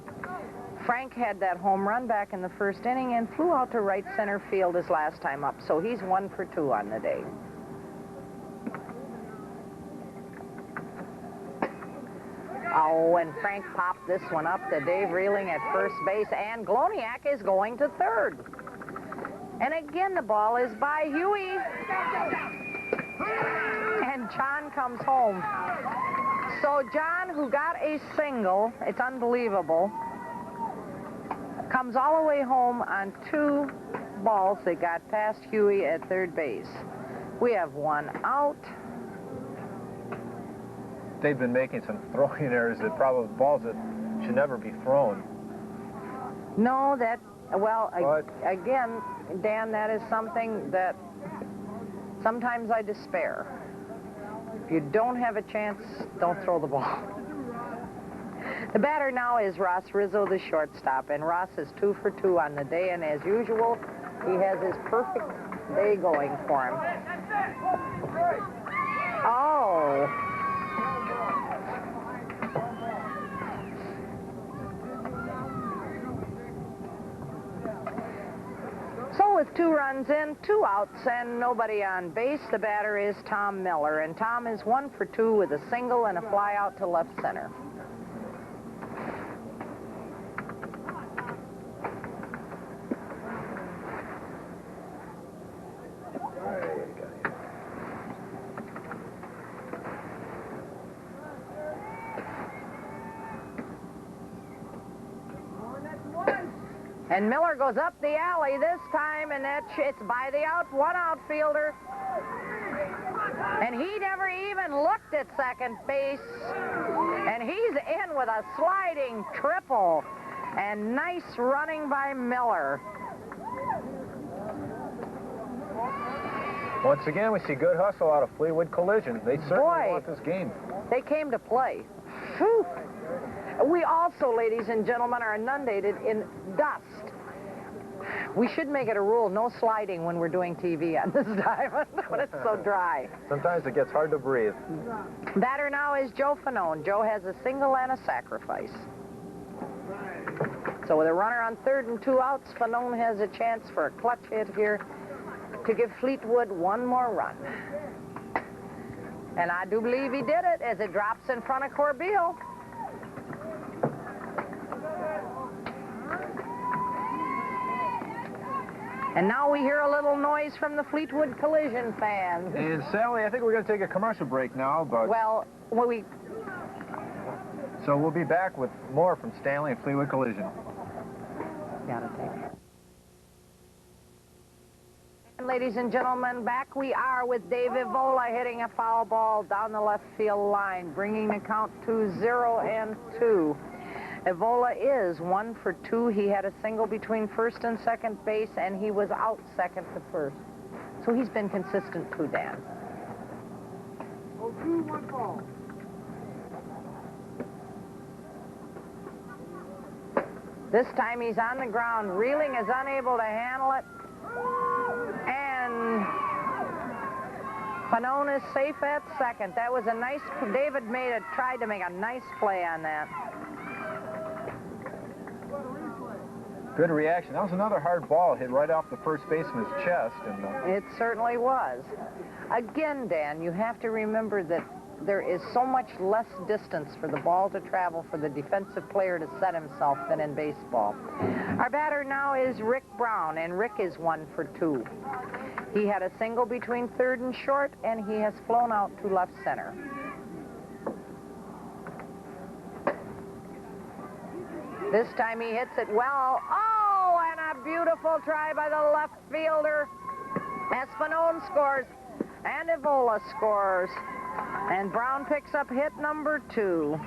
Frank had that home run back in the first inning and flew out to right center field his last time up, so he's 1 for 2 on the day. Oh, and Frank popped this one up to Dave Reeling at first base, and Gloniak is going to third. And again, the ball is by Huey. And John comes home. So John, who got a single, it's unbelievable, comes all the way home on 2 balls that got past Huey at third base. We have 1 out. They've been making some throwing errors that probably balls that should never be thrown. No, that, well, again, Dan, that is something that sometimes I despair. If you don't have a chance, don't throw the ball. The batter now is Ross Rizzo, the shortstop, and Ross is 2 for 2 on the day, and as usual, he has his perfect day going for him. Oh. So with 2 runs in, 2 outs, and nobody on base, the batter is Tom Miller. And Tom is 1 for 2 with a single and a fly out to left center. And Miller goes up the alley this time, and it's by the one outfielder. And he never even looked at second base. And he's in with a sliding triple. And nice running by Miller. Once again, we see good hustle out of Fleetwood Collision. They certainly want this game. They came to play. Whew. We also, ladies and gentlemen, are inundated in dust. We should make it a rule, no sliding when we're doing TV on this diamond when it's so dry. Sometimes it gets hard to breathe. Batter now is Joe Fanone. Joe has a single and a sacrifice. So with a runner on third and 2 outs, Fanone has a chance for a clutch hit here to give Fleetwood 1 more run. And I do believe he did it as it drops in front of Corbeil. And now we hear a little noise from the Fleetwood Collision fans. And Sally, I think we're going to take a commercial break now, but... So we'll be back with more from Stanley and Fleetwood Collision. Gotta take it. And ladies and gentlemen, back we are with Dave Evola hitting a foul ball down the left field line, bringing the count to 0-2. Evola is 1 for 2. He had a single between first and second base, and he was out second to first. So he's been consistent too, Dan. 0-2, 1 ball. This time he's on the ground. Reeling is unable to handle it. And Fanone is safe at second. That was a nice... David tried to make a nice play on that. Good reaction. That was another hard ball hit right off the first baseman's chest. And It certainly was. Again, Dan, you have to remember that there is so much less distance for the ball to travel for the defensive player to set himself than in baseball. Our batter now is Rick Brown, and Rick is 1 for 2. He had a single between third and short, and he has flown out to left center. This time he hits it well. Oh, and a beautiful try by the left fielder. Espinone scores, and Evola scores. And Brown picks up hit number 2.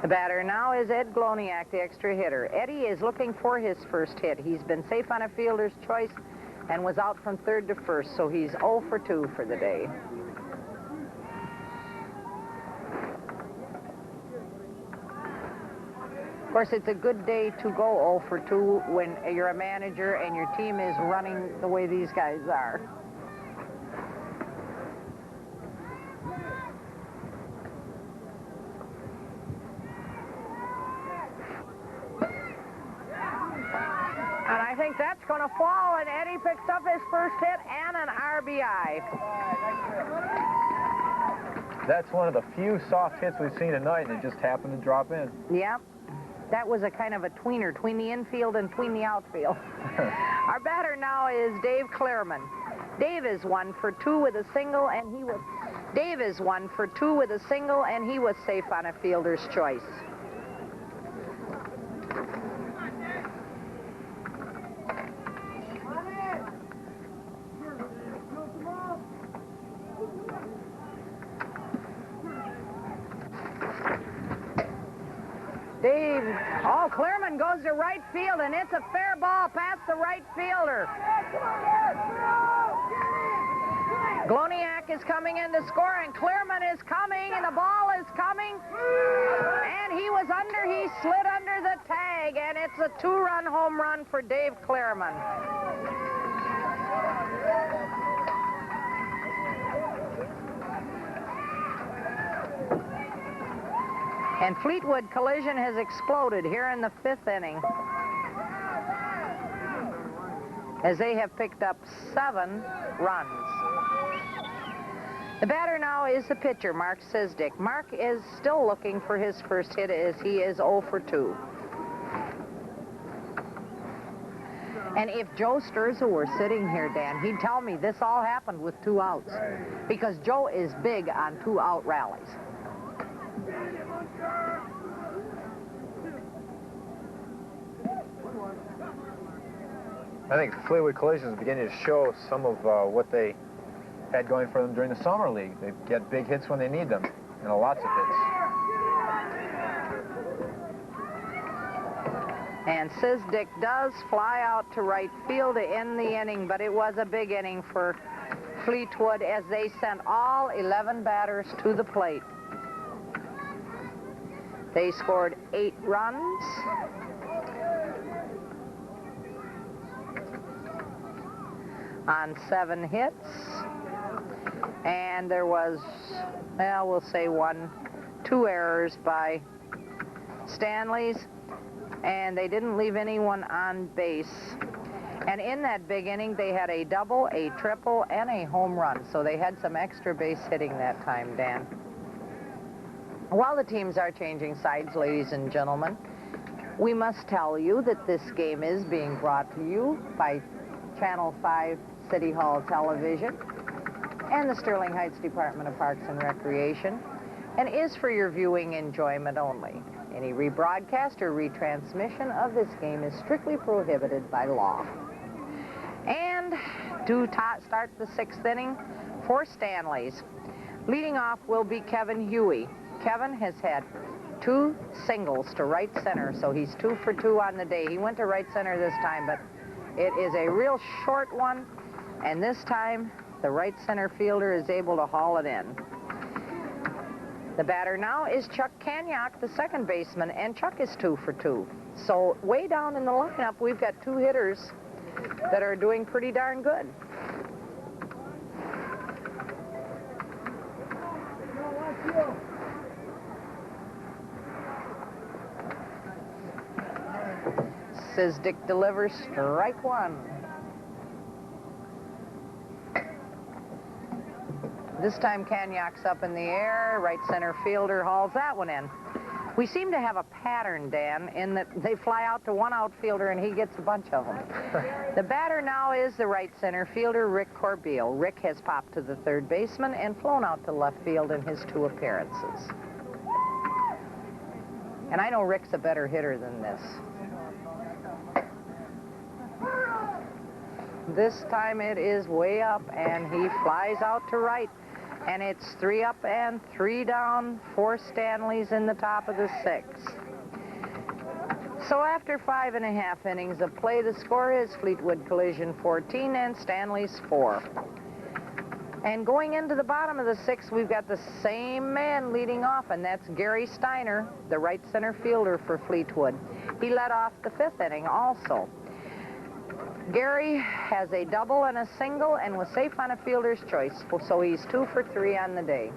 The batter now is Ed Gloniak, the extra hitter. Eddie is looking for his first hit. He's been safe on a fielder's choice and was out from third to first, so he's 0 for 2 for the day. Of course, it's a good day to go 0 for 2 when you're a manager and your team is running the way these guys are. And I think that's going to fall, and Eddie picks up his first hit and an RBI. That's one of the few soft hits we've seen tonight, and it just happened to drop in. Yep. That was a kind of a tweener, between the infield and between the outfield. Our batter now is Dave Clearman. Dave is 1 for 2 with a single, and he was... Dave is 1 for 2 with a single, and he was safe on a fielder's choice. Dave, oh, Clearman goes to right field, and it's a fair ball past the right fielder. Gloniak is coming in to score, and Clearman is coming, and the ball is coming. And he was under, he slid under the tag, and it's a 2-run home run for Dave Clearman. And Fleetwood Collision has exploded here in the 5th inning, as they have picked up 7 runs. The batter now is the pitcher, Mark Sisdick. Mark is still looking for his first hit, as he is 0 for 2. And if Joe Sturza were sitting here, Dan, he'd tell me this all happened with 2 outs, because Joe is big on 2-out rallies. I think Fleetwood Collision is beginning to show some of what they had going for them during the summer league. They get big hits when they need them, and lots of hits. And Sisdick does fly out to right field to end the inning, but it was a big inning for Fleetwood as they sent all 11 batters to the plate. They scored 8 runs. On 7 hits. And there was, well, we'll say 2 errors by Stanley's. And they didn't leave anyone on base. And in that big inning, they had a double, a triple, and a home run. So they had some extra base hitting that time, Dan. While the teams are changing sides, ladies and gentlemen, we must tell you that this game is being brought to you by Channel 5 City Hall Television and the Sterling Heights Department of Parks and Recreation, and is for your viewing enjoyment only. Any rebroadcast or retransmission of this game is strictly prohibited by law. And to start the 6th inning for Stanley's, leading off will be Kevin Huey. Kevin has had 2 singles to right center, so he's 2 for 2 on the day. He went to right center this time, but it is a real short one, and this time the right center fielder is able to haul it in. The batter now is Chuck Kanyak, the second baseman, and Chuck is 2 for 2. So way down in the lineup, we've got 2 hitters that are doing pretty darn good. as Dick delivers strike one. This time Kanyak's up in the air. Right center fielder hauls that one in. We seem to have a pattern, Dan, in that they fly out to one outfielder and he gets a bunch of them. The batter now is the right center fielder, Rick Corbeil. Rick has popped to the third baseman and flown out to left field in his 2 appearances. And I know Rick's a better hitter than this. This time it is way up and he flies out to right. And it's 3 up and 3 down for Stanley's in the top of the 6th. So after 5.5 innings of play, the score is Fleetwood Collision 14 and Stanley's 4. And going into the bottom of the 6th, we've got the same man leading off, and that's Gary Steiner, the right center fielder for Fleetwood. He led off the 5th inning also. Gary has a double and a single and was safe on a fielder's choice, so he's 2 for 3 on the day.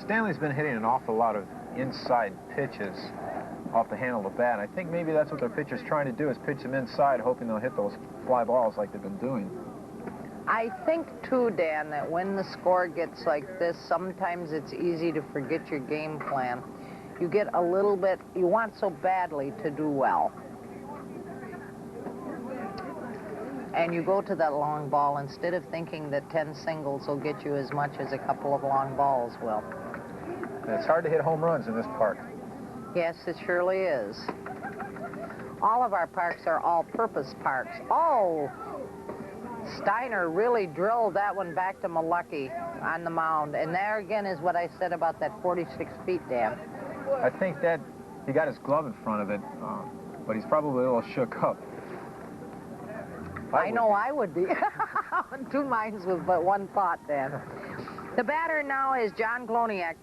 Stanley's been hitting an awful lot of inside pitches off the handle of the bat. I think maybe that's what their pitcher's trying to do, is pitch them inside, hoping they'll hit those fly balls like they've been doing. I think, too, Dan, that when the score gets like this, sometimes it's easy to forget your game plan. You get a little bit, you want so badly to do well. And you go to that long ball instead of thinking that 10 singles will get you as much as a couple of long balls will. And it's hard to hit home runs in this park. Yes, it surely is. All of our parks are all-purpose parks. Oh, Steiner really drilled that one back to Malucky on the mound. And there again is what I said about that 46 feet, Dan. I think that he got his glove in front of it, but he's probably a little shook up. I know I would be. 2 minds with but one thought, Dan. The batter now is John Gloniak.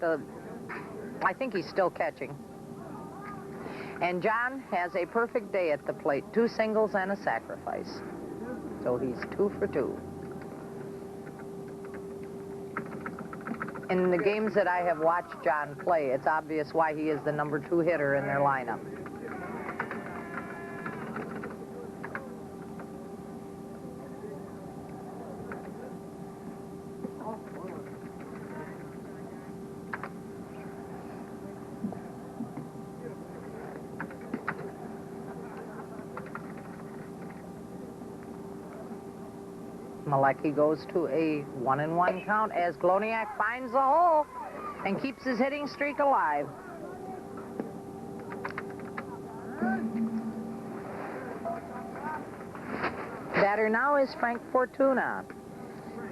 I think he's still catching. And John has a perfect day at the plate. 2 singles and a sacrifice. So he's 2 for 2. In the games that I have watched John play, it's obvious why he is the number 2 hitter in their lineup. Malecki goes to a 1-1 count as Gloniak finds the hole and keeps his hitting streak alive. Batter now is Frank Fortuna.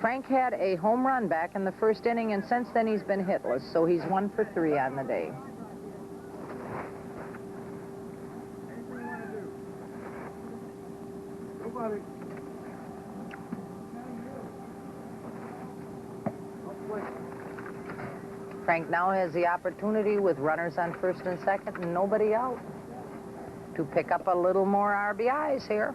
Frank had a home run back in the 1st inning, and since then he's been hitless, so he's 1 for 3 on the day. Frank now has the opportunity, with runners on 1st and 2nd and nobody out, to pick up a little more RBIs here.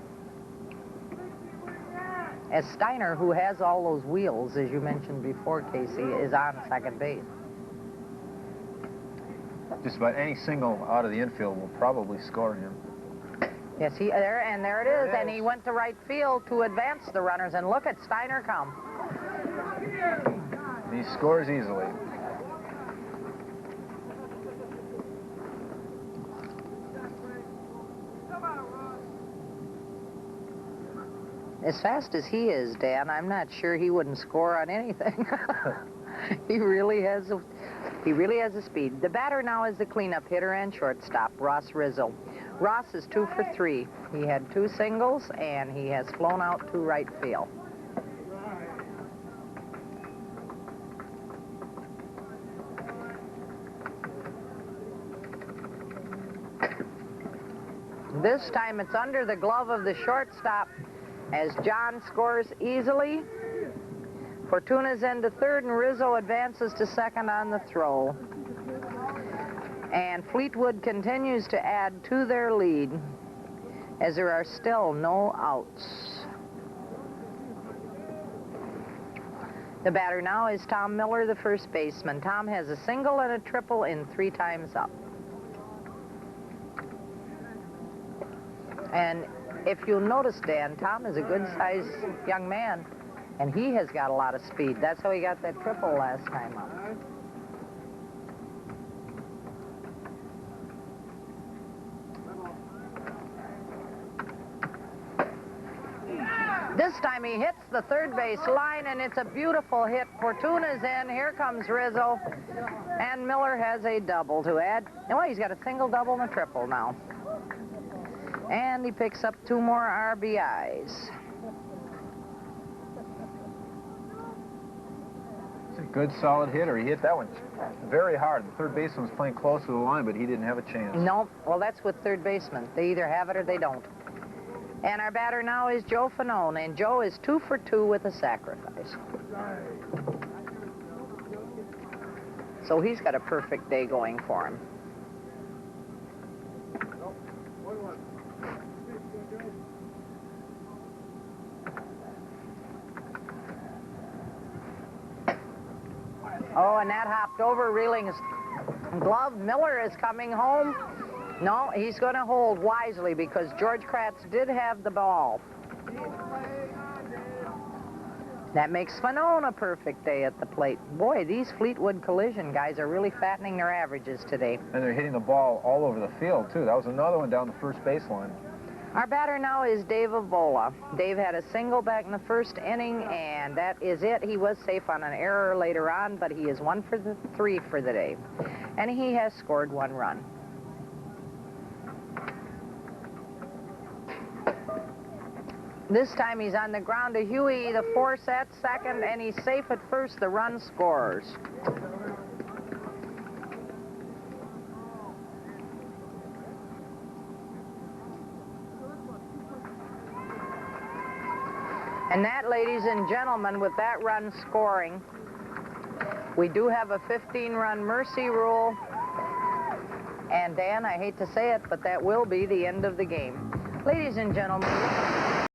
As Steiner, who has all those wheels, as you mentioned before, Casey, is on 2nd base. Just about any single out of the infield will probably score him. Yes, there it is, and he went to right field to advance the runners, and look at Steiner come. He scores easily. As fast as he is, Dan, I'm not sure he wouldn't score on anything. He really has a speed. The batter now is the cleanup hitter and shortstop, Ross Rizzo. Ross is 2 for 3. He had 2 singles, and he has flown out to right field. This time it's under the glove of the shortstop. as John scores easily. Fortuna's into third, and Rizzo advances to second on the throw. And Fleetwood continues to add to their lead, as there are still no outs. The batter now is Tom Miller, the first baseman. Tom has a single and a triple in 3 times up. And if you'll notice, Dan, Tom is a good-sized young man, and he has got a lot of speed. That's how he got that triple last time up. This time he hits the third base line, and it's a beautiful hit. Fortuna's in. Here comes Rizzo. And Miller has a double to add. Well, he's got a single, double, and a triple now. And he picks up 2 more RBIs. It's a good, solid hitter. He hit that one very hard. The third baseman was playing close to the line, but he didn't have a chance. No, well, that's with third baseman. They either have it or they don't. And our batter now is Joe Fanone, and Joe is 2 for 2 with a sacrifice. So he's got a perfect day going for him. Oh, and that hopped over Reeling's glove. Miller is coming home. No, he's going to hold wisely because George Kratz did have the ball. That makes Fanone a perfect day at the plate. Boy, these Fleetwood Collision guys are really fattening their averages today. And they're hitting the ball all over the field, too. That was another one down the first baseline. Our batter now is Dave Avola. Dave had a single back in the first inning, and that is it. He was safe on an error later on, but he is 1 for 3 for the day. And he has scored 1 run. This time he's on the ground to Huey, the force at second, and he's safe at first. The run scores. And that, ladies and gentlemen, with that run scoring, we do have a 15-run mercy rule. And Dan, I hate to say it, but that will be the end of the game. Ladies and gentlemen,